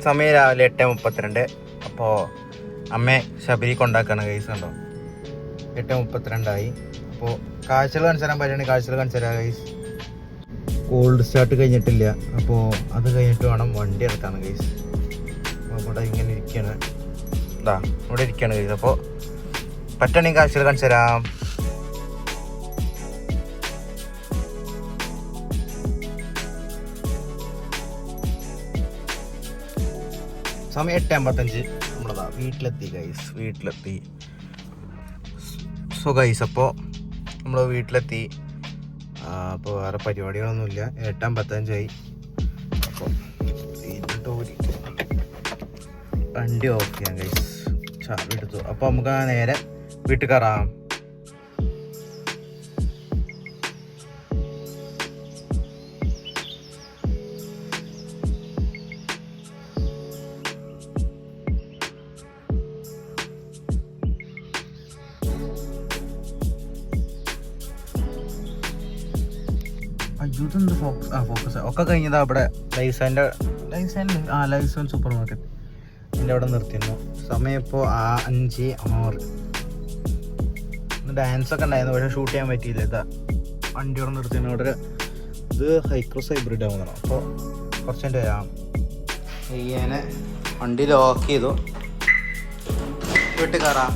സമയം രാവിലെ 8:32. അപ്പോൾ അമ്മയെ ശബരി കൊണ്ടാക്കുകയാണ് ഗൈസ്. കണ്ടോ 8:32 അപ്പോൾ കാഴ്ചകൾ കാണിച്ചു തരാൻ പറ്റുകയാണെങ്കിൽ കാഴ്ചകൾ കാണിച്ചു തരാം ഗൈസ്. കോൾഡ് സ്റ്റാർട്ട് കഴിഞ്ഞിട്ടില്ല, അപ്പോൾ അത് കഴിഞ്ഞിട്ട് വേണം വണ്ടി ഇറക്കാണ് ഗൈസ്. അപ്പോൾ ഇവിടെ ഇങ്ങനെ ഇരിക്കുകയാണ്, ഇതാ ഇവിടെ ഇരിക്കുകയാണ് ഗൈസ്. അപ്പോൾ പറ്റുകയാണെങ്കിൽ കാഴ്ചകൾ കാണിച്ചു തരാം. സമയം 8:55. നമ്മളതാ വീട്ടിലെത്തി ഗൈസ്, വീട്ടിലെത്തി. സോ ഗൈസ്, അപ്പോൾ നമ്മൾ വീട്ടിലെത്തി. അപ്പോൾ വേറെ പരിപാടികളൊന്നുമില്ല. 8:55. അപ്പോൾ വണ്ടി ഓഫ് ചെയ്യാം ഗൈസ്. ചാവി എടുത്തു. അപ്പോൾ നമുക്ക് നേരെ വീട്ടിൽ കയറാം. ഇതെന്ത് ഫോക്കസ് ഒക്കെ കഴിഞ്ഞതാ. അവിടെ ലൈസൻ സൂപ്പർ മാർക്കറ്റ് എൻ്റെ അവിടെ നിർത്തിയിരുന്നു. സമയം ഇപ്പോൾ 5:06. ഡാൻസൊക്കെ ഉണ്ടായിരുന്നു, പക്ഷേ ഷൂട്ട് ചെയ്യാൻ പറ്റിയില്ല. ഇതാ വണ്ടി അവിടെ നിർത്തിയിരുന്നു. അവിടെ ഇത് ഹൈക്രോസ് ഹൈബ്രിഡ് ആവുന്നതാണ്. അപ്പോൾ കുറച്ചുകൊണ്ട് വരാം. ചെയ്യാൻ വണ്ടി ലോക്ക് ചെയ്തു. വീട്ടിൽ കയറാം.